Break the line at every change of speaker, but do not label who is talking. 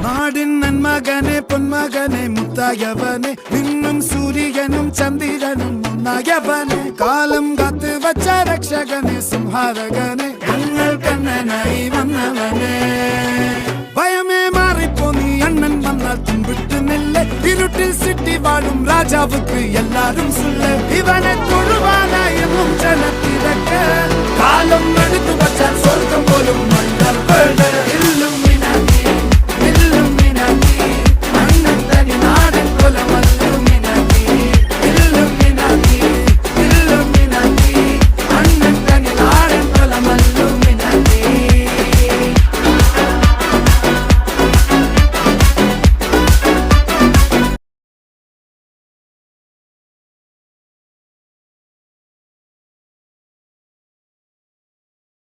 നാടിൻ നന്മകനെ പൊന്മകനെ മുത്തായവനെ നിന്നും സൂര്യനും ചന്ദ്രനും ഒന്നായവനെ കാലം കാത്ത് വച്ച രക്ഷകനെ സംഹാരകനെ ഞങ്ങൾ കണ്ണനായി വന്നവനെ ഭയമേ മാറിപ്പോ നീ അണ്ണൻ വന്നാൽ തുമ്പിട്ട് നെല്ല് ഇരുട്ടിൽ സിറ്റി വാഴും രാജാവുക്ക് എല്ലാരും സുല്ല് ഇവനെ തൊഴുവാനായും ജനത്തിരക്ക് കാലം എടുത്തു വച്ചാൽ സ്വർഗം പോലും മണ്ണൽ ഇല്ലും